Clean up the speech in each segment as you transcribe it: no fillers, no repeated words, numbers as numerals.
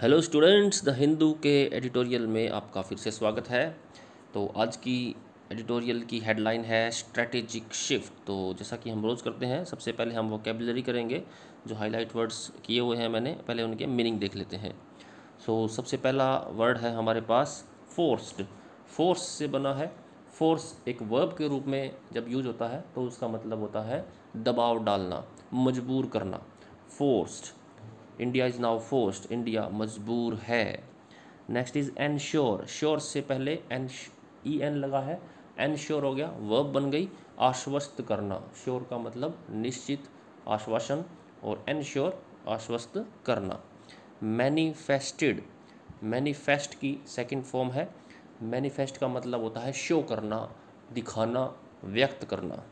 Hello students, the Hindu के editorial में आपका फिर से स्वागत है। तो आज की एडिटोरियल की हेडलाइन है स्ट्रैटेजिक शिफ्ट। तो जैसा कि हम रोज़ करते हैं, सबसे पहले हम वोकेबुलरी करेंगे। जो हाईलाइट वर्ड्स किए हुए हैं मैंने, पहले उनके मीनिंग देख लेते हैं। सबसे पहला वर्ड है हमारे पास फोर्स्ड। फोर्स से बना है। फोर्स एक वर्ब के रूप में जब यूज होता है तो उसका मतलब होता है दबाव डालना, मजबूर करना। Forced, India is now forced, India मजबूर है। Next is ensure. श्योर से पहले एन लगा है, एनश्योर हो गया, वर्ब बन गई आश्वस्त करना। श्योर का मतलब निश्चित, आश्वासन, और एनश्योर आश्वस्त करना। मैनिफेस्टेड, मैनिफेस्ट की सेकंड फॉर्म है। मैनिफेस्ट का मतलब होता है शो करना, दिखाना, व्यक्त करना।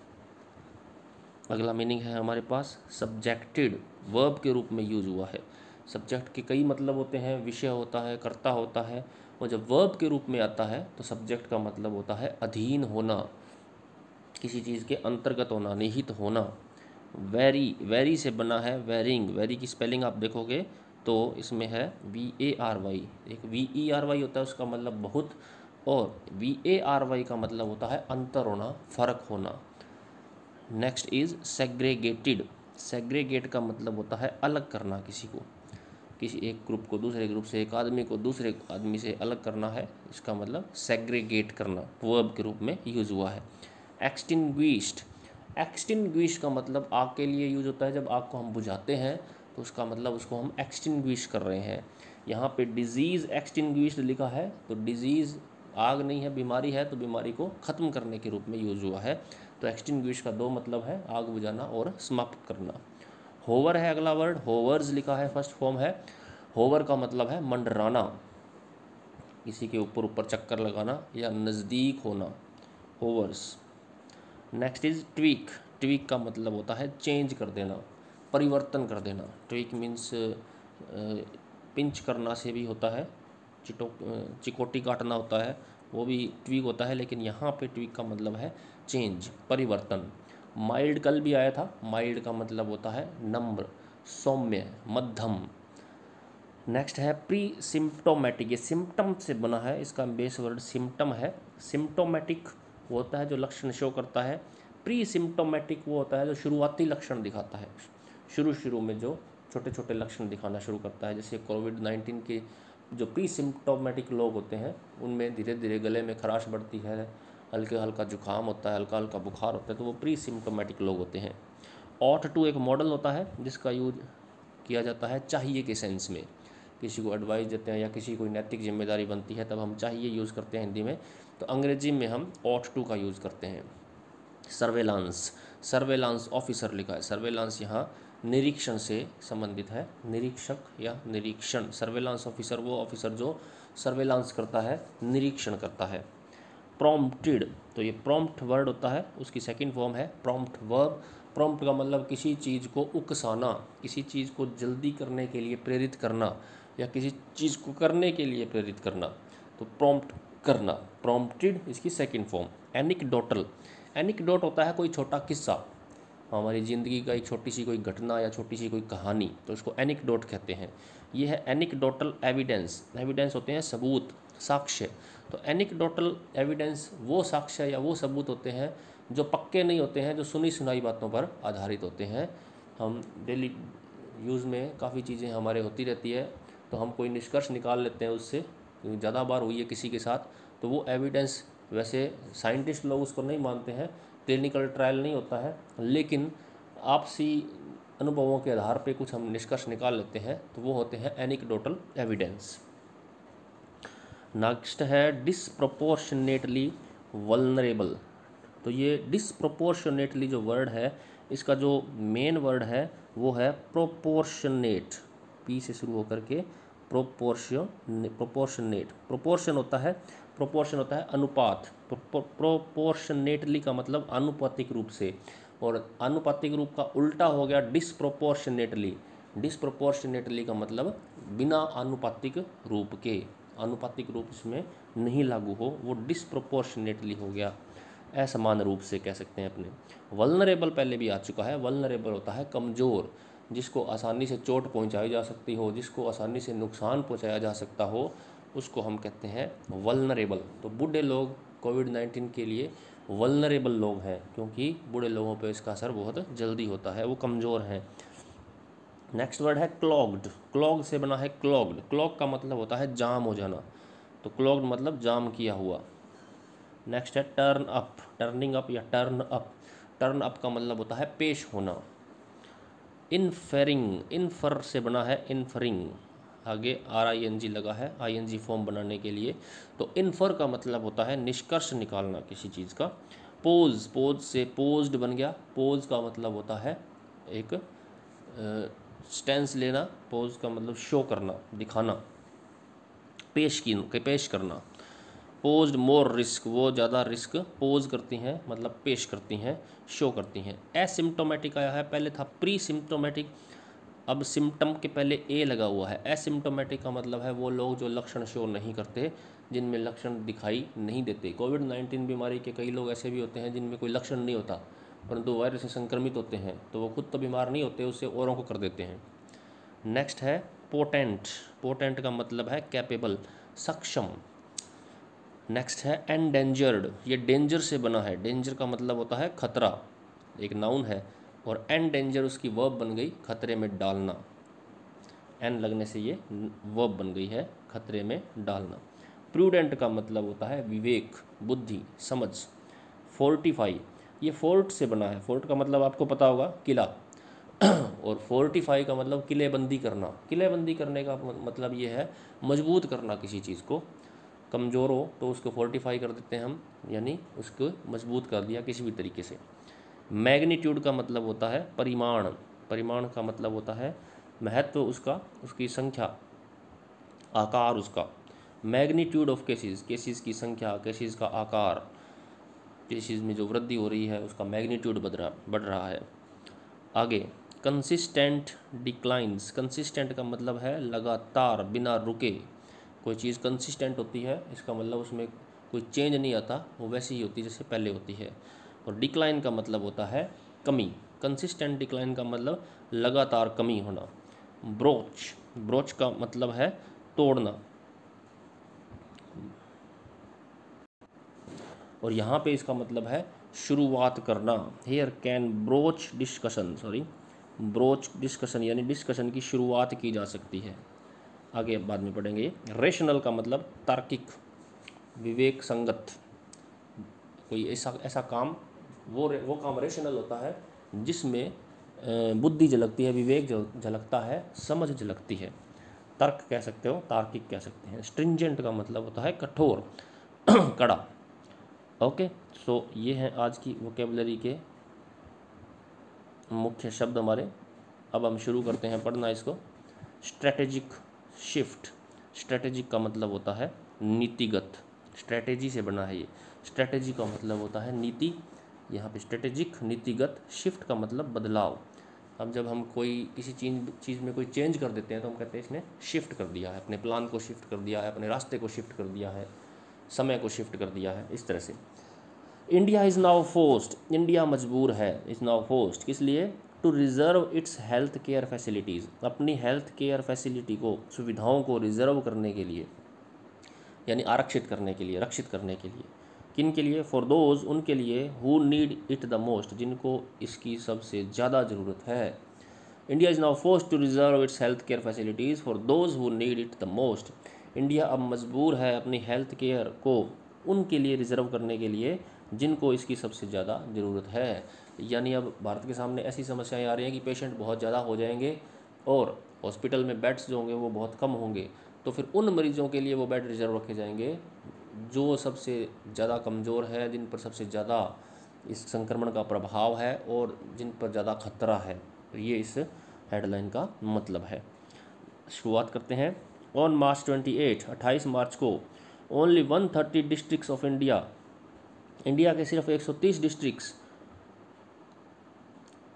अगला मीनिंग है हमारे पास सब्जेक्टेड, वर्ब के रूप में यूज हुआ है। सब्जेक्ट के कई मतलब होते हैं, विषय होता है, कर्ता होता है, और जब वर्ब के रूप में आता है तो सब्जेक्ट का मतलब होता है अधीन होना, किसी चीज़ के अंतर्गत होना, निहित होना। वेरी, वेरी से बना है वेरिंग। वेरी की स्पेलिंग आप देखोगे तो इसमें है VARY। एक VERY होता है, उसका मतलब बहुत, और VARY का मतलब होता है अंतर होना, फर्क होना। Next is सेग्रेगेटेड। सेग्रेगेट का मतलब होता है अलग करना किसी को, किसी एक ग्रुप को दूसरे ग्रुप से, एक आदमी को दूसरे आदमी से अलग करना है, इसका मतलब सेग्रेगेट करना, वर्ब के रूप में यूज हुआ है। एक्सटिंग्विश्ड। एक्सटिंग्विश का मतलब आग के लिए यूज होता है। जब आग को हम बुझाते हैं तो उसका मतलब उसको हम एक्सटिंग्विश कर रहे हैं। यहाँ पे डिजीज़ एक्सटिंग्विश्ड लिखा है, तो डिजीज़ आग नहीं है, बीमारी है, तो बीमारी को ख़त्म करने के रूप में यूज हुआ है। तो एक्सटिंग्विश का दो मतलब है, आग बुझाना और समाप्त करना। होवर है अगला वर्ड, होवर्स लिखा है, फर्स्ट फॉर्म है। होवर का मतलब है मंडराना, किसी के ऊपर ऊपर चक्कर लगाना या नज़दीक होना, hovers. Next is tweak. Tweak का मतलब होता है चेंज कर देना, परिवर्तन कर देना। ट्वीक मीन्स पिंच करना से भी होता है, चिकोटी काटना होता है, वो भी ट्वीक होता है, लेकिन यहाँ पे ट्वीक का मतलब है चेंज, परिवर्तन। माइल्ड कल भी आया था, माइल्ड का मतलब होता है नम्र, सौम्य, मध्यम। नेक्स्ट है प्री सिम्प्टोमेटिक। ये सिम्टम से बना है, इसका बेस वर्ड सिम्टम है। सिम्प्टोमेटिक वो होता है जो लक्षण शो करता है। प्री सिम्प्टोमेटिक वो होता है जो शुरुआती लक्षण दिखाता है, शुरू में जो छोटे छोटे लक्षण दिखाना शुरू करता है। जैसे कोविड-19 के जो प्री सिम्प्टोमेटिक लोग होते हैं उनमें धीरे धीरे गले में खराश बढ़ती है, हल्का हल्का जुकाम होता है, हल्का हल्का बुखार होता है, तो वो प्री सिम्प्टोमेटिक लोग होते हैं। ऑट टू एक मॉडल होता है जिसका यूज किया जाता है चाहिए के सेंस में। किसी को एडवाइस देते हैं या किसी कोई नैतिक जिम्मेदारी बनती है तब हम चाहिए यूज़ करते हैं हिंदी में, तो अंग्रेजी में हम ऑट टू का यूज़ करते हैं। सर्वेलांस, सर्वेलांस ऑफिसर लिखा है। सर्वेलांस यहाँ निरीक्षण से संबंधित है, निरीक्षक या निरीक्षण। सर्वेलांस ऑफिसर वो ऑफिसर जो सर्वेलांस करता है, निरीक्षण करता है। प्रॉम्प्टेड, तो ये प्रॉम्प्ट वर्ड होता है, उसकी सेकंड फॉर्म है प्रॉम्प्ट वर्ब। प्रॉम्प्ट का मतलब किसी चीज़ को उकसाना, किसी चीज़ को जल्दी करने के लिए प्रेरित करना, या किसी चीज़ को करने के लिए प्रेरित करना, तो प्रॉम्प्ट करना, प्रॉम्प्टेड इसकी सेकंड फॉर्म। एनिक्डोटल, एनिक्डोट होता है कोई छोटा किस्सा, हमारी ज़िंदगी का एक छोटी सी कोई घटना या छोटी सी कोई कहानी, तो उसको एनिक्डोट कहते हैं। ये है एनिक्डोटल एविडेंस। एविडेंस होते हैं सबूत, साक्ष्य। तो एनिक्डोटल एविडेंस वो साक्ष्य या वो सबूत होते हैं जो पक्के नहीं होते हैं, जो सुनी सुनाई बातों पर आधारित होते हैं। हम डेली यूज़ में काफ़ी चीज़ें हमारे होती रहती है, तो हम कोई निष्कर्ष निकाल लेते हैं उससे, ज़्यादा बार हुई है किसी के साथ, तो वो एविडेंस, वैसे साइंटिस्ट लोग उसको नहीं मानते हैं, क्लिनिकल ट्रायल नहीं होता है, लेकिन आपसी अनुभवों के आधार पे कुछ हम निष्कर्ष निकाल लेते हैं, तो वो होते हैं एनिक्डोटल एविडेंस। नेक्स्ट है डिसप्रोपोर्शनेटली वल्नरेबल। तो ये डिसप्रोपोर्शनेटली जो वर्ड है, इसका जो मेन वर्ड है वो है प्रोपोर्शनेट, पी से शुरू होकर के प्रोपोर्शनेट। प्रोपोर्शन होता है, प्रोपोर्शन होता है अनुपात। प्रोपोर्शनेटली का मतलब आनुपातिक रूप से, और आनुपातिक रूप का उल्टा हो गया डिसप्रोपोर्शनेटली। डिसप्रोपोर्शनेटली का मतलब बिना आनुपातिक रूप के, आनुपातिक रूप इसमें नहीं लागू हो, वो डिसप्रोपोर्शनेटली हो गया, असमान रूप से कह सकते हैं अपने। वल्नरेबल पहले भी आ चुका है, वल्नरेबल होता है कमज़ोर। जिसको आसानी से चोट पहुंचाई जा सकती हो, जिसको आसानी से नुकसान पहुंचाया जा सकता हो, उसको हम कहते हैं वल्नरेबल। तो बूढ़े लोग कोविड-19 के लिए वल्नरेबल लोग हैं, क्योंकि बूढ़े लोगों पे इसका असर बहुत जल्दी होता है, वो कमज़ोर हैं। नेक्स्ट वर्ड है क्लॉग्ड। क्लॉग से बना है क्लॉग्ड। क्लॉग का मतलब होता है जाम हो जाना, तो क्लॉग्ड मतलब जाम किया हुआ। नेक्स्ट है टर्न अप। टर्निंग अप या टर्न अप। टर्न अप का मतलब होता है पेश होना। इनफेरिंग। इनफर से बना है इनफरिंग, आगे RING लगा है ING फॉर्म बनाने के लिए। तो इनफर का मतलब होता है निष्कर्ष निकालना किसी चीज़ का। पोज। पोज से पोज्ड बन गया। पोज का मतलब होता है एक स्टेंस लेना। पोज का मतलब शो करना, दिखाना, पेश करना। पोज्ड मोर रिस्क, वो ज़्यादा रिस्क पोज करती हैं, मतलब पेश करती हैं, शो करती हैं। एसिम्टोमेटिक आया है, पहले था प्री सिम्टोमेटिक, अब सिम्टम के पहले ए लगा हुआ है। एसिम्टोमेटिक का मतलब है वो लोग जो लक्षण शो नहीं करते, जिनमें लक्षण दिखाई नहीं देते। कोविड-19 बीमारी के कई लोग ऐसे भी होते हैं जिनमें कोई लक्षण नहीं होता, परंतु वायरस से संक्रमित होते हैं, तो वो खुद तो बीमार नहीं होते, उससे औरों को कर देते हैं। नेक्स्ट है पोटेंट। पोटेंट का मतलब है कैपेबल, सक्षम। नेक्स्ट है एंडेंजर्ड। ये डेंजर से बना है। डेंजर का मतलब होता है खतरा, एक नाउन है, और एंडेंजर उसकी वर्ब बन गई, खतरे में डालना। एन लगने से ये वर्ब बन गई है, खतरे में डालना। प्रूडेंट का मतलब होता है विवेक, बुद्धि, समझ। फोर्टिफाई, ये फोर्ट से बना है। फोर्ट का मतलब आपको पता होगा किला, और फोर्टिफाई का मतलब किलेबंदी करना। किलेबंदी करने का मतलब ये है मजबूत करना किसी चीज़ को। कमज़ोर हो तो उसको फोर्टिफाई कर देते हैं हम, यानी उसको मजबूत कर दिया किसी भी तरीके से। मैग्नीट्यूड का मतलब होता है परिमाण। परिमाण का मतलब होता है महत्व उसका, उसकी संख्या, आकार उसका। मैग्नीट्यूड ऑफ केसेस, केसेस की संख्या, केसेस का आकार, केसेस में जो वृद्धि हो रही है उसका मैग्नीट्यूड बढ़ रहा है। आगे कंसिस्टेंट डिक्लाइंस। कंसिस्टेंट का मतलब है लगातार, बिना रुके। कोई चीज़ कंसिस्टेंट होती है, इसका मतलब उसमें कोई चेंज नहीं आता, वो वैसी ही होती है जैसे पहले होती है। और डिक्लाइन का मतलब होता है कमी। कंसिस्टेंट डिक्लाइन का मतलब लगातार कमी होना। ब्रोच। ब्रोच का मतलब है तोड़ना, और यहाँ पे इसका मतलब है शुरुआत करना। Here can broach discussion, broach discussion यानी डिस्कशन की शुरुआत की जा सकती है। आगे बाद में पढ़ेंगे। रेशनल का मतलब तार्किक, विवेक संगत। कोई ऐसा काम, वो काम रेशनल होता है जिसमें बुद्धि झलकती है, विवेक झलकता है, समझ झलकती है। तर्क कह सकते हो, तार्किक कह सकते हैं। स्ट्रिंजेंट का मतलब होता है कठोर, कड़ा। ओके, सो ये हैं आज की वोकेबलरी के मुख्य शब्द हमारे। अब हम शुरू करते हैं पढ़ना इसको। Strategic shift. स्ट्रेटेजिक का मतलब होता है नीतिगत, स्ट्रेटेजी से बना है ये। स्ट्रेटेजी का मतलब होता है नीति, यहाँ पे स्ट्रेटेजिक, नीतिगत। शिफ्ट का मतलब बदलाव। अब जब हम कोई किसी चीज़ में कोई चेंज कर देते हैं तो हम कहते हैं इसने शिफ्ट कर दिया है, अपने प्लान को शिफ्ट कर दिया है, अपने रास्ते को शिफ्ट कर दिया है, समय को शिफ्ट कर दिया है, इस तरह से। India is now forced. India मजबूर है, इज़ नाउ फोर्स्ड, किस लिए? To reserve its health care facilities. अपनी हेल्थ केयर फैसिलिटी को, सुविधाओं को रिज़र्व करने के लिए, यानी आरक्षित करने के लिए, रक्षित करने के लिए। किन के लिए? फॉर दोज, उनके लिए, who need it the most, जिनको इसकी सबसे ज़्यादा ज़रूरत है। India is now forced to reserve its health care facilities for those who need it the most. India अब मजबूर है अपनी हेल्थ केयर को उनके लिए रिज़र्व करने के लिए जिनको इसकी सबसे ज़्यादा ज़रूरत है। यानी अब भारत के सामने ऐसी समस्याएं आ रही हैं कि पेशेंट बहुत ज़्यादा हो जाएंगे और हॉस्पिटल में बेड्स जो होंगे वो बहुत कम होंगे, तो फिर उन मरीज़ों के लिए वो बेड रिज़र्व रखे जाएंगे जो सबसे ज़्यादा कमज़ोर है, जिन पर सबसे ज़्यादा इस संक्रमण का प्रभाव है और जिन पर ज़्यादा खतरा है। ये इस हेडलाइन का मतलब है। शुरुआत करते हैं। ऑन मार्च 28 मार्च को only 130 districts of India, India के सिर्फ 130 districts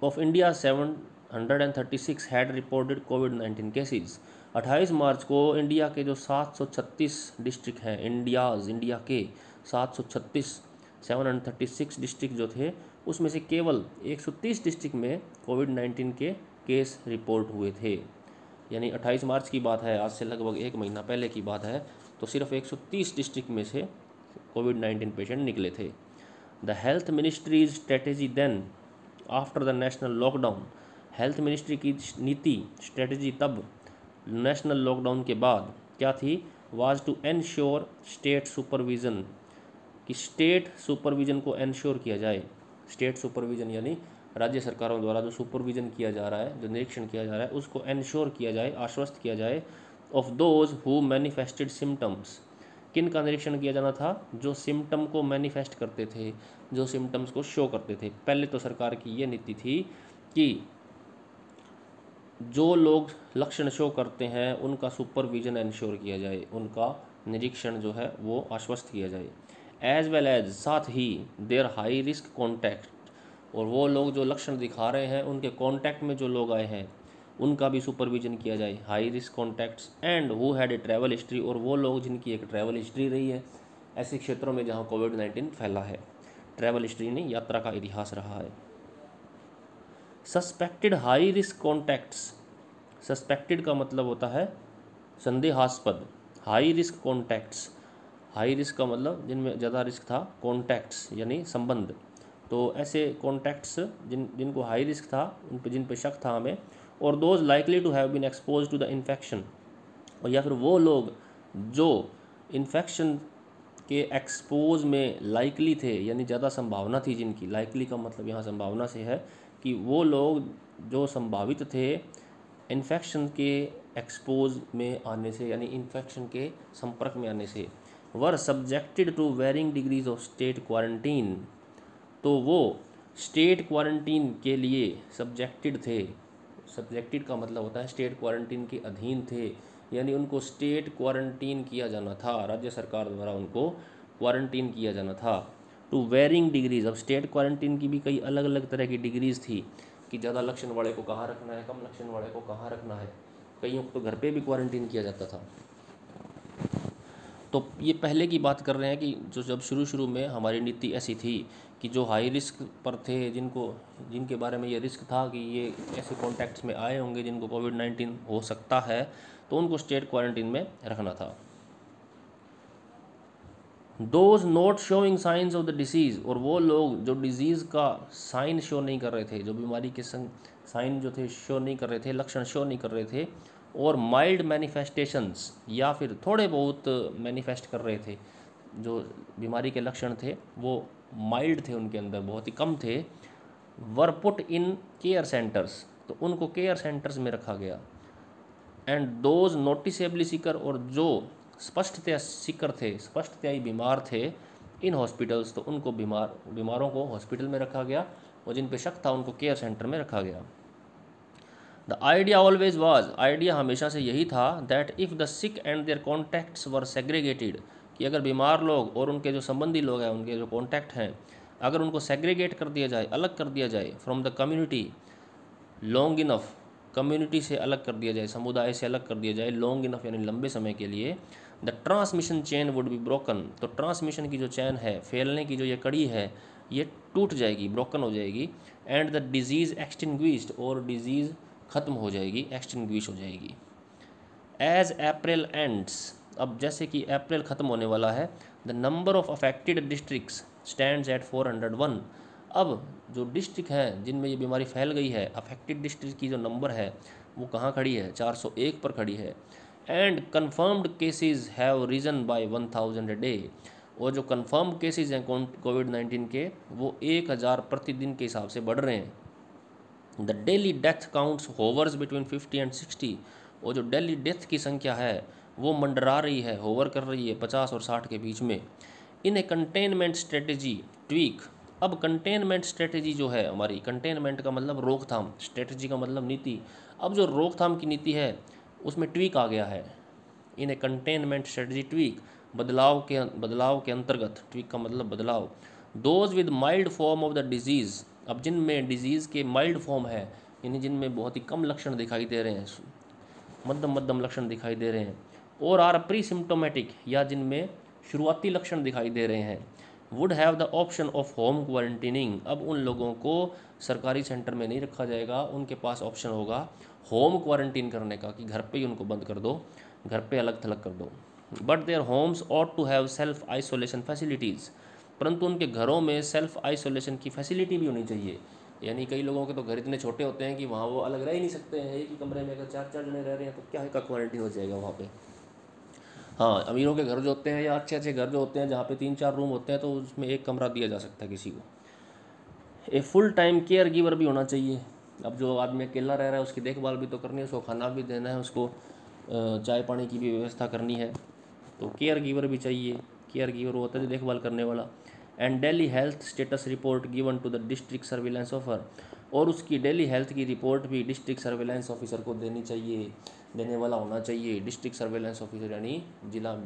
of India 736 had reported covid cases. 28 मार्च को इंडिया के जो 736 डिस्ट्रिक्ट हैं, इंडिया के 736 डिस्ट्रिक्ट जो थे, उसमें से केवल 130 डिस्ट्रिक्ट में कोविड-19 के केस रिपोर्ट हुए थे। यानी 28 मार्च की बात है, आज से लगभग 1 महीना पहले की बात है, तो सिर्फ 130 डिस्ट्रिक्ट में से कोविड-19 पेशेंट निकले थे। The health ministry's strategy then after the national lockdown, health ministry की नीति स्ट्रेटेजी तब नेशनल लॉकडाउन के बाद क्या थी, was to ensure state supervision, कि स्टेट सुपरविज़न को एनश्योर किया जाए। स्टेट सुपरविज़न यानी राज्य सरकारों द्वारा जो सुपरविज़न किया जा रहा है, जो निरीक्षण किया जा रहा है, उसको एनश्योर किया जाए, आश्वस्त किया जाए, of those who manifested symptoms, किन का निरीक्षण किया जाना था, जो सिम्टम को मैनिफेस्ट करते थे, जो सिम्टम्स को शो करते थे। पहले तो सरकार की ये नीति थी कि जो लोग लक्षण शो करते हैं उनका सुपरविज़न एंश्योर किया जाए, उनका निरीक्षण जो है वो आश्वस्त किया जाए। एज वेल एज, साथ ही, देयर हाई रिस्क कॉन्टैक्ट, और वो लोग जो लक्षण दिखा रहे हैं उनके कॉन्टैक्ट में जो लोग आए हैं उनका भी सुपरविज़न किया जाए, high risk contacts, and who had a travel history, और वो लोग जिनकी एक ट्रैवल हिस्ट्री रही है ऐसे क्षेत्रों में जहाँ कोविड-19 फैला है। ट्रैवल हिस्ट्री नहीं, यात्रा का इतिहास रहा है। Suspected high risk contacts, suspected का मतलब होता है संदेहास्पद, high risk contacts, high risk का मतलब जिनमें ज़्यादा रिस्क था, कॉन्टैक्ट्स यानी संबंध, तो ऐसे कॉन्टैक्ट्स जिनको हाई रिस्क था, जिन पे शक था हमें, और those likely to have been expose to the infection, और या फिर वो लोग जो इन्फेक्शन के एक्सपोज में लाइकली थे, यानी ज़्यादा संभावना थी जिनकी, लाइकली का मतलब यहाँ संभावना से है कि वो लोग जो संभावित थे इन्फेक्शन के एक्सपोज में आने से, यानी इन्फेक्शन के संपर्क में आने से, were subjected to varying degrees of state quarantine, तो वो स्टेट क्वारंटीन के लिए सब्जेक्टेड थे। सब्जेक्टेड का मतलब होता है स्टेट क्वारंटीन के अधीन थे, यानी उनको स्टेट क्वारंटीन किया जाना था, राज्य सरकार द्वारा उनको क्वारंटीन किया जाना था। टू वेरिंग डिग्रीज, अब स्टेट क्वारंटीन की भी कई अलग अलग तरह की डिग्रीज़ थी कि ज़्यादा लक्षण वाले को कहाँ रखना है, कम लक्षण वाले को कहाँ रखना है, कईयों को तो घर पे भी क्वारंटीन किया जाता था। तो ये पहले की बात कर रहे हैं कि जो जब शुरू में हमारी नीति ऐसी थी कि जो हाई रिस्क पर थे, जिनके बारे में ये रिस्क था कि ये ऐसे कॉन्टैक्ट्स में आए होंगे जिनको कोविड-19 हो सकता है, तो उनको स्टेट क्वारंटीन में रखना था। Those not showing science of the disease, और वो लोग जो डिजीज़ का साइन शो नहीं कर रहे थे, जो बीमारी के साइन जो थे शो नहीं कर रहे थे, लक्षण शो नहीं कर रहे थे, और माइल्ड मैनिफेस्टेशंस, या फिर थोड़े बहुत मैनिफेस्ट कर रहे थे, जो बीमारी के लक्षण थे वो माइल्ड थे, उनके अंदर बहुत ही कम थे, वर पुट इन केयर सेंटर्स, तो उनको केयर सेंटर्स में रखा गया। एंड दोज नोटिसेबली सिकर, और जो स्पष्टतया सिकर थे, स्पष्टतया ही बीमार थे, इन हॉस्पिटल्स, तो उनको बीमारों को हॉस्पिटल में रखा गया, और जिन पे शक था उनको केयर सेंटर में रखा गया। The idea always was, idea हमेशा से यही था, that if the sick and their contacts were segregated, कि अगर बीमार लोग और उनके जो संबंधी लोग हैं, उनके जो कॉन्टैक्ट हैं, अगर उनको सेग्रीगेट कर दिया जाए, अलग कर दिया जाए, from the community long enough, community से अलग कर दिया जाए, समुदाय से अलग कर दिया जाए, लॉन्ग इनफ यानी लंबे समय के लिए, the transmission chain would be broken, तो ट्रांसमिशन की जो चैन है, फैलने की जो ये कड़ी है, ये टूट जाएगी, ब्रोकन हो जाएगी, एंड द डिजीज़ एक्सटिंग्विश्ड, और डिजीज़ ख़त्म हो जाएगी, एक्सटिंग्विश हो जाएगी। एज अप्रैल एंड्स, अब जैसे कि अप्रैल ख़त्म होने वाला है, the number of affected districts stands eight 401, अब जो डिस्ट्रिक्ट हैं जिनमें ये बीमारी फैल गई है, अफेक्टेड डिस्ट्रिक्ट की जो नंबर है वो कहाँ खड़ी है, 401 पर खड़ी है। And confirmed cases have risen by 1000 a day, और जो कन्फर्म केसेस हैं कोविड-19 के वो 1000 प्रतिदिन के हिसाब से बढ़ रहे हैं। The daily death counts hovers between 50 and 60, और जो डेली डेथ की संख्या है वो मंडरा रही है, होवर कर रही है 50 और 60 के बीच में। इन ए कंटेनमेंट स्ट्रेटजी ट्वीक, अब कंटेनमेंट स्ट्रेटजी जो है हमारी, कंटेनमेंट का मतलब रोकथाम, स्ट्रेटजी का मतलब नीति, अब जो रोकथाम की नीति है उसमें ट्वीक आ गया है। इन ए कंटेनमेंट स्ट्रेटजी ट्वीक, बदलाव के अंतर्गत, ट्वीक का मतलब बदलाव। Those with mild form of the disease, अब जिनमें डिजीज़ के माइल्ड फॉर्म है, यानी जिनमें बहुत ही कम लक्षण दिखाई दे रहे हैं, मध्यम लक्षण दिखाई दे रहे हैं, और आर प्री सिम्टोमेटिक, या जिनमें शुरुआती लक्षण दिखाई दे रहे हैं, would have the option of home quarantining. अब उन लोगों को सरकारी सेंटर में नहीं रखा जाएगा, उनके पास ऑप्शन होगा होम क्वारंटीन करने का, कि घर पे ही उनको बंद कर दो, घर पे अलग थलग कर दो। But their homes ought to have self isolation facilities, परंतु उनके घरों में सेल्फ आइसोलेशन की फैसिलिटी भी होनी चाहिए। यानी कई लोगों के तो घर इतने छोटे होते हैं कि वहाँ वो अलग रह ही नहीं सकते हैं, एक ही कमरे में अगर 4 जने रह रहे हैं तो क्या का क्वारंटीन हो जाएगा वहाँ पे। हाँ, अमीरों के घर जो होते हैं या अच्छे अच्छे घर जो होते हैं जहाँ पे 3-4 रूम होते हैं तो उसमें एक कमरा दिया जा सकता है किसी को। A full time care giver भी होना चाहिए। अब जो आदमी अकेला रह रहा है उसकी देखभाल भी तो करनी है, उसको खाना भी देना है, उसको चाय पानी की भी व्यवस्था करनी है, तो केयर गिवर भी चाहिए। केयर गिवर वो होता है जो देखभाल करने वाला। And daily health status report given to the district surveillance officer, और उसकी डेली हेल्थ की रिपोर्ट भी डिस्ट्रिक्ट सर्विलेंस ऑफिसर को देनी चाहिए, देने वाला होना चाहिए। डिस्ट्रिक्ट सर्विलेंस ऑफिसर यानी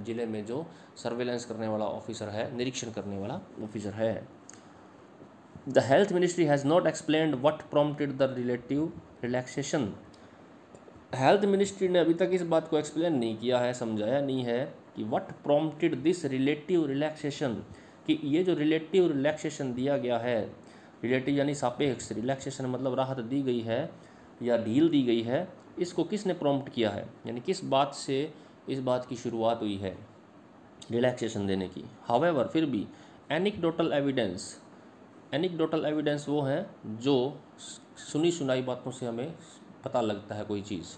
जिले में जो सर्विलेंस करने वाला ऑफिसर है, निरीक्षण करने वाला ऑफिसर है। The health ministry has not explained what prompted the relative relaxation. Health ministry ने अभी तक इस बात को एक्सप्लेन नहीं किया है, समझाया नहीं है कि what prompted this relative relaxation, कि ये जो रिलेटिव रिलैक्सेशन दिया गया है, रिलेटिव यानी सापेक्ष, रिलैक्सेशन मतलब राहत दी गई है या ढील दी गई है, इसको किसने प्रॉम्प्ट किया है, यानी किस बात से इस बात की शुरुआत हुई है रिलैक्सेशन देने की। हावेवर फिर भी एनिक्डोटल एविडेंस, एनिक्डोटल एविडेंस वो हैं जो सुनी सुनाई बातों से हमें पता लगता है कोई चीज़,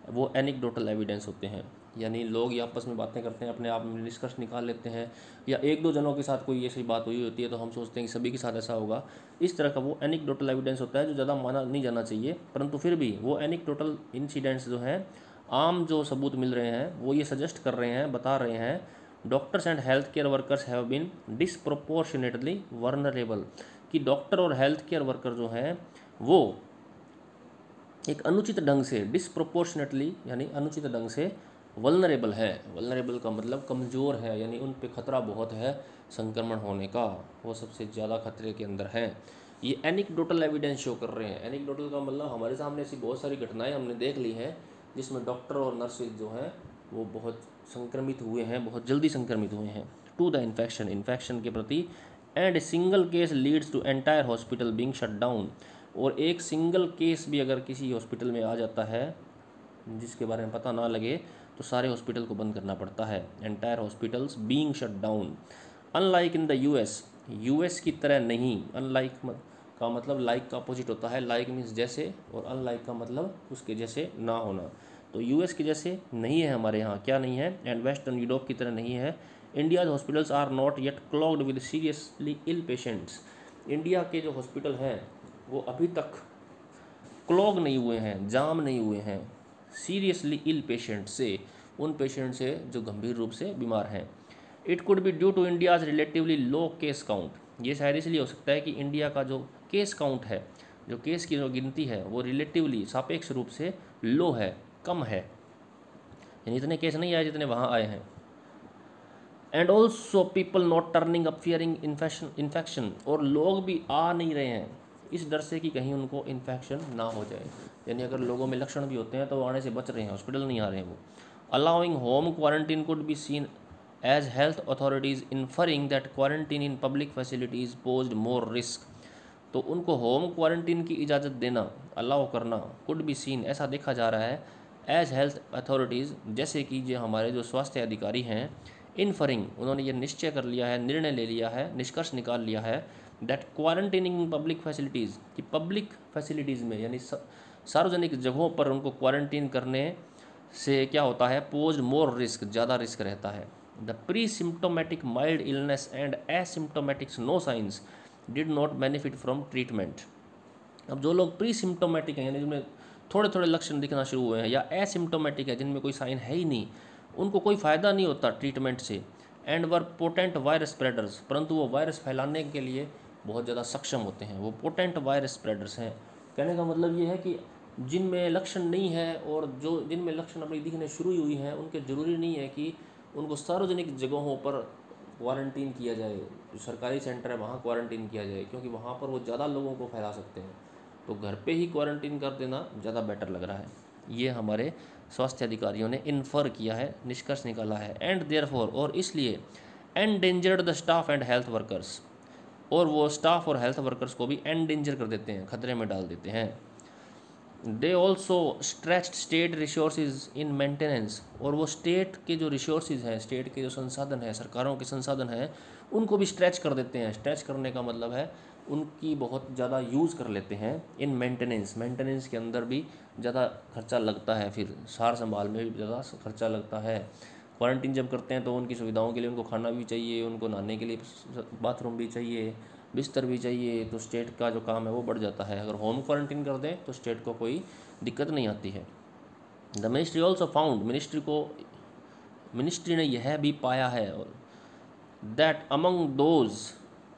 वो एनिक्डोटल एविडेंस होते हैं। यानी लोग या आपस में बातें करते हैं, अपने आप में निष्कर्ष निकाल लेते हैं, या 1-2 जनों के साथ कोई ऐसी बात हुई होती है तो हम सोचते हैं कि सभी के साथ ऐसा होगा। इस तरह का वो एनिक्डोटल एविडेंस होता है जो ज़्यादा माना नहीं जाना चाहिए, परंतु फिर भी वो एनिक्डोटल इंसिडेंट्स जो हैं, आम जो सबूत मिल रहे हैं वो ये सजेस्ट कर रहे हैं, बता रहे हैं, doctors and health care workers have been disproportionately vulnerable, कि डॉक्टर और हेल्थ केयर वर्कर जो हैं वो एक अनुचित ढंग से, डिसप्रोपोर्शनेटली यानी अनुचित ढंग से वल्नरेबल है। वल्नरेबल का मतलब कमज़ोर है, यानी उन पे खतरा बहुत है संक्रमण होने का, वो सबसे ज़्यादा खतरे के अंदर हैं। ये एनिक्डोटल एविडेंस शो कर रहे हैं। एनिक्डोटल का मतलब हमारे सामने ऐसी बहुत सारी घटनाएं हमने देख ली हैं जिसमें डॉक्टर और नर्सेज जो हैं वो बहुत संक्रमित हुए हैं, बहुत जल्दी संक्रमित हुए हैं टू द इन्फेक्शन, इन्फेक्शन के प्रति। And single case leads to entire hospital being shut down, और एक सिंगल केस भी अगर किसी हॉस्पिटल में आ जाता है जिसके बारे में पता ना लगे तो सारे हॉस्पिटल को बंद करना पड़ता है। Entire hospitals being shut down. Unlike in the US की तरह नहीं। अनलाइक का मतलब लाइक का अपोजिट होता है, लाइक मीन्स जैसे, और अनलाइक का मतलब उसके जैसे ना होना। तो यूएस के जैसे नहीं है हमारे यहाँ, क्या नहीं है, एंड वेस्टर्न यूरोप की तरह नहीं है। India's hospitals are not yet clogged with seriously ill patients. India के जो हॉस्पिटल हैं वो अभी तक क्लॉग नहीं हुए हैं, जाम नहीं हुए हैं सीरियसली इल पेशेंट से, उन पेशेंट से जो गंभीर रूप से बीमार हैं। It could be due to India's relatively low case count. ये शायद इसलिए हो सकता है कि इंडिया का जो केस काउंट है, जो केस की जो गिनती है वो रिलेटिवली सापेक्ष रूप से लो है, कम है, यानी इतने केस नहीं आए जितने वहाँ आए हैं। And also people not turning up fearing infection, और लोग भी आ नहीं रहे हैं इस डर से कि कहीं उनको इन्फेक्शन ना हो जाए। यानी अगर लोगों में लक्षण भी होते हैं तो वो आने से बच रहे हैं, हॉस्पिटल नहीं आ रहे हैं वो। Allowing home quarantine could be seen as health authorities inferring that quarantine in public facilities posed more risk. तो उनको होम क्वारंटीन की इजाज़त देना, अलाउ करना, कुड बी सीन ऐसा देखा जा रहा है, एज हेल्थ अथॉरिटीज़ जैसे कि जो हमारे जो स्वास्थ्य अधिकारी हैं, इन्फरिंग उन्होंने ये निश्चय कर लिया है, निर्णय ले लिया है, निष्कर्ष निकाल लिया है, that quarantining in public facilities, कि पब्लिक फैसिलिटीज़ में यानी सार्वजनिक जगहों पर उनको क्वारंटीन करने से क्या होता है, पोज मोर रिस्क, ज़्यादा रिस्क रहता है। The pre symptomatic mild illness and asymptomatics no science did not benefit from treatment. अब जो लोग प्री सिम्टोमेटिक हैं यानी जिनमें थोड़े थोड़े लक्षण दिखना शुरू हुए हैं, या एसिम्टोमेटिक है जिनमें कोई साइन है ही नहीं, उनको कोई फ़ायदा नहीं होता ट्रीटमेंट से। And were potent virus spreaders, परंतु वो वायरस फैलाने के लिए बहुत ज़्यादा सक्षम होते हैं, वो पोटेंट वायरस स्प्रेडर्स हैं। कहने का मतलब ये है कि जिनमें लक्षण नहीं है और जो जिनमें लक्षण अपनी दिखने शुरू हुई हैं उनके ज़रूरी नहीं है कि उनको सार्वजनिक जगहों पर क्वारंटीन किया जाए, जो सरकारी सेंटर है वहाँ क्वारंटीन किया जाए, क्योंकि वहाँ पर वो ज़्यादा लोगों को फैला सकते हैं। तो घर पे ही क्वारंटीन कर देना ज़्यादा बेटर लग रहा है। ये हमारे स्वास्थ्य अधिकारियों ने इन्फर किया है, निष्कर्ष निकाला है। एंड देयरफॉर, और इसलिए endangered the staff and health workers, और वो स्टाफ और हेल्थ वर्कर्स को भी एंडेंजर कर देते हैं, खतरे में डाल देते हैं। They also stretched state resources in maintenance, और वो स्टेट के जो रिसोर्सेज हैं, स्टेट के जो संसाधन हैं, सरकारों के संसाधन हैं, उनको भी स्ट्रेच कर देते हैं। स्ट्रेच करने का मतलब है उनकी बहुत ज़्यादा यूज़ कर लेते हैं। इन मेंटेनेंस, मेंटेनेंस के अंदर भी ज़्यादा खर्चा लगता है, फिर सार संभाल में भी ज़्यादा खर्चा लगता है। क्वारंटीन जब करते हैं तो उनकी सुविधाओं के लिए उनको खाना भी चाहिए, उनको नहाने के लिए बाथरूम भी चाहिए, बिस्तर भी चाहिए, तो स्टेट का जो काम है वो बढ़ जाता है। अगर होम क्वारंटीन कर दें तो स्टेट को कोई दिक्कत नहीं आती है। The ministry also found, ministry ने यह भी पाया है दैट अमंग दोज,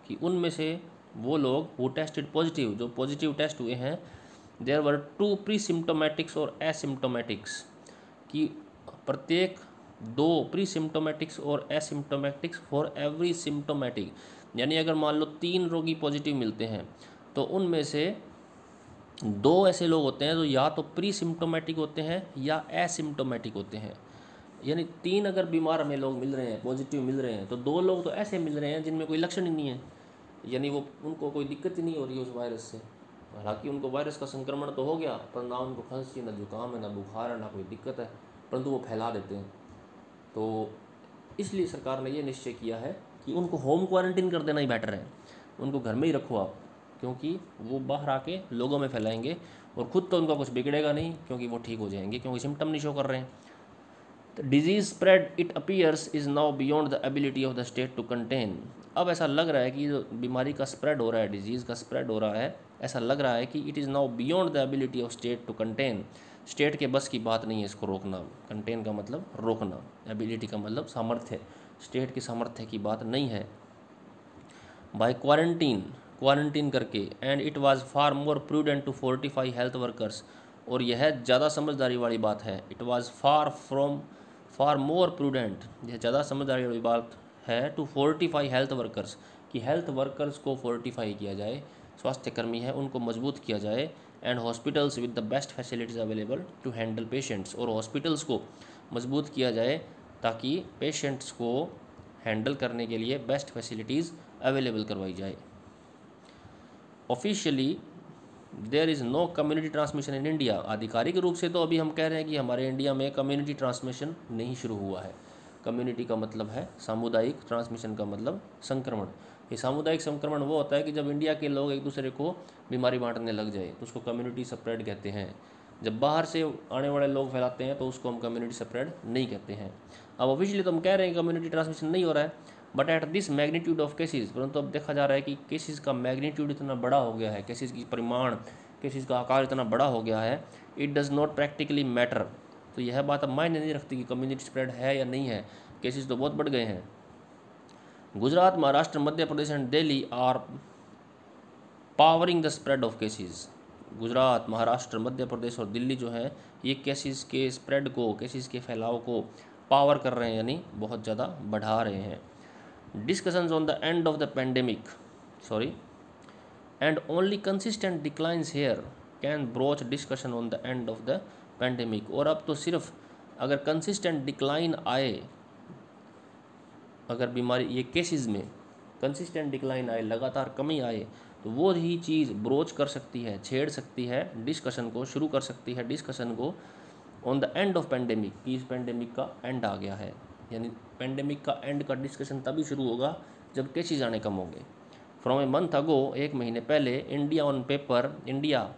कि उनमें से वो लोग वो टेस्टेड पॉजिटिव, जो पॉजिटिव टेस्ट हुए हैं, देयर वर 2 प्री सिम्टोमेटिक्स और एसिम्टोमेटिक्स, कि प्रत्येक 2 प्री सिम्टोमेटिक्स और एसिम्टोमेटिक्स फॉर एवरी सिम्टोमेटिक, यानी अगर मान लो 3 रोगी पॉजिटिव मिलते हैं तो उनमें से 2 ऐसे लोग होते हैं जो या तो प्री सिम्टोमेटिक होते हैं या एसिम्टोमेटिक होते हैं। यानी 3 अगर बीमार हमें लोग मिल रहे हैं, पॉजिटिव मिल रहे हैं, तो 2 लोग तो ऐसे मिल रहे हैं जिनमें कोई लक्षण ही नहीं है, यानी वो उनको कोई दिक्कत ही नहीं हो रही है उस वायरस से। हालांकि उनको वायरस का संक्रमण तो हो गया, पर ना उनको खांसी, ना जुकाम है, ना बुखार है, ना कोई दिक्कत है, परंतु वो फैला देते हैं। तो इसलिए सरकार ने ये निश्चय किया है कि उनको होम क्वारंटीन कर देना ही बेटर है, उनको घर में ही रखो आप, क्योंकि वो बाहर आके लोगों में फैलाएंगे और ख़ुद तो उनका कुछ बिगड़ेगा नहीं, क्योंकि वो ठीक हो जाएंगे, क्योंकि सिम्टम नहीं शो कर रहे हैं। Disease spread it appears is now beyond the ability of the state to contain. अब ऐसा लग रहा है कि जो बीमारी का स्प्रेड हो रहा है, डिजीज़ का स्प्रेड हो रहा है, ऐसा लग रहा है कि it is now beyond the ability of state to contain. State के बस की बात नहीं है इसको रोकना। कंटेन का मतलब रोकना, एबिलिटी का मतलब सामर्थ्य, स्टेट की सामर्थ्य की बात नहीं है। बाय क्वारंटीन करके, and it was far more prudent to fortify health workers, और यह ज़्यादा समझदारी वाली बात है। It was far more prudent, यह ज़्यादा समझदारी वाली बात है, टू फोर्टिफाई हेल्थ वर्कर्स, कि हेल्थ वर्कर्स को फोर्टिफाई किया जाए, स्वास्थ्यकर्मी है उनको मजबूत किया जाए, and hospitals with the best facilities available to handle patients, और हॉस्पिटल्स को मजबूत किया जाए ताकि पेशेंट्स को हैंडल करने के लिए बेस्ट फैसिलिटीज़ अवेलेबल करवाई जाए। Officially there is no community transmission in India, आधिकारिक रूप से तो अभी हम कह रहे हैं कि हमारे इंडिया में कम्युनिटी ट्रांसमिशन नहीं शुरू हुआ है। कम्युनिटी का मतलब है सामुदायिक, ट्रांसमिशन का मतलब संक्रमण। ये सामुदायिक संक्रमण वो होता है कि जब इंडिया के लोग एक दूसरे को बीमारी बांटने लग जाए तो उसको कम्युनिटी स्प्रेड कहते हैं। जब बाहर से आने वाले लोग फैलाते हैं तो उसको हम कम्युनिटी स्प्रेड नहीं कहते हैं। अब ऑफिशियली तो हम कह रहे हैं कम्युनिटी ट्रांसमिशन नहीं हो रहा है, but at this magnitude of cases, परंतु अब देखा जा रहा है कि केसेस का मैग्नीट्यूड इतना बड़ा हो गया है, केसेस की परिमाण, केसेस का आकार इतना बड़ा हो गया है, it does not practically matter. तो यह बात अब मायने नहीं रखती कि कम्युनिटी स्प्रेड है या नहीं है, केसेस तो बहुत बढ़ गए हैं। Gujarat, Maharashtra, Madhya Pradesh and Delhi are powering the spread of cases. Gujarat, Maharashtra, Madhya Pradesh और दिल्ली जो है ये केसेस के स्प्रेड को, केसेस के फैलाव को पावर कर रहे हैं, यानी बहुत ज़्यादा बढ़ा रहे हैं। Discussions on the end of the pandemic, and only consistent declines here can broach discussion on the end of the pandemic। और अब तो सिर्फ अगर consistent decline आए, अगर बीमारी ये केसेस में consistent decline आए, लगातार कमी आए, तो वो ही चीज़ ब्रोच कर सकती है, छेड़ सकती है डिस्कशन को, शुरू कर सकती है डिस्कशन को on the end of pandemic, कि इस पेंडेमिक का एंड आ गया है। यानी पेंडेमिक का एंड का डिस्कशन तभी शुरू होगा जब केसेस आने कम होंगे। फ्रॉम ए मंथ अगो, एक महीने पहले, इंडिया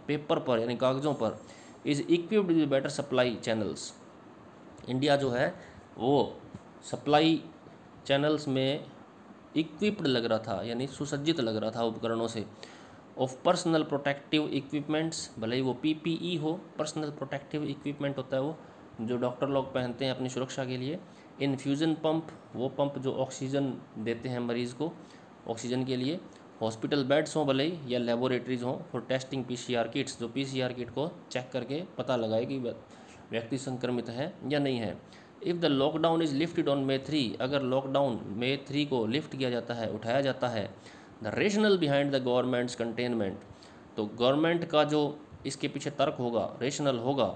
पेपर पर यानी कागज़ों पर is equipped with better supply channels. India जो है वो सप्लाई चैनल्स में इक्विप्ड लग रहा था, यानी सुसज्जित लग रहा था उपकरणों से, ऑफ पर्सनल प्रोटेक्टिव इक्विपमेंट्स, भले ही वो पीपीई हो, पर्सनल प्रोटेक्टिव इक्विपमेंट होता है वो जो डॉक्टर लोग पहनते हैं अपनी सुरक्षा के लिए। इन्फ्यूज़न पंप, वो पंप जो ऑक्सीजन देते हैं मरीज़ को ऑक्सीजन के लिए। हॉस्पिटल बेड्स हों भले ही, या लेबोरेटरीज़ हों फॉर टेस्टिंग पीसीआर किट्स, जो पीसीआर किट को चेक करके पता लगाए कि व्यक्ति संक्रमित है या नहीं है। If the lockdown is lifted on May 3, अगर लॉकडाउन May 3 को लिफ्ट किया जाता है, उठाया जाता है, the rational behind the government's containment, तो गवर्नमेंट का जो इसके पीछे तर्क होगा, रेशनल होगा,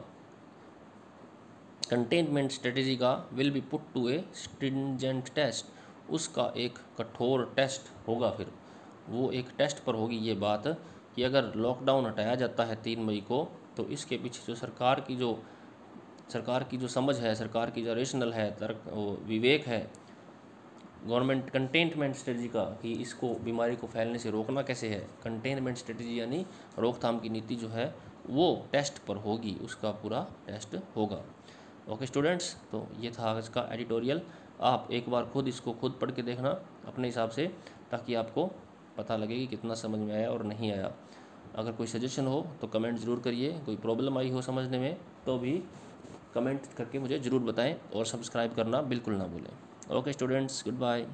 कंटेनमेंट स्ट्रेटेजी का, will be put to a stringent test, उसका एक कठोर टेस्ट होगा। फिर वो एक टेस्ट पर होगी ये बात कि अगर लॉकडाउन हटाया जाता है 3 मई को, तो इसके पीछे जो सरकार की जो समझ है, सरकार की जो रेशनल है, तर्क विवेक है, गवर्नमेंट कंटेनमेंट स्ट्रेटजी का, कि इसको बीमारी को फैलने से रोकना कैसे है। कंटेनमेंट स्ट्रेटजी यानी रोकथाम की नीति जो है वो टेस्ट पर होगी, उसका पूरा टेस्ट होगा। ओके स्टूडेंट्स, तो ये था आज का एडिटोरियल। आप एक बार खुद इसको खुद पढ़ के देखना अपने हिसाब से, ताकि आपको पता लगे कि कितना समझ में आया और नहीं आया। अगर कोई सजेशन हो तो कमेंट ज़रूर करिए, कोई प्रॉब्लम आई हो समझने में तो भी कमेंट करके मुझे ज़रूर बताएं, और सब्सक्राइब करना बिल्कुल ना भूलें। Okay students, good bye.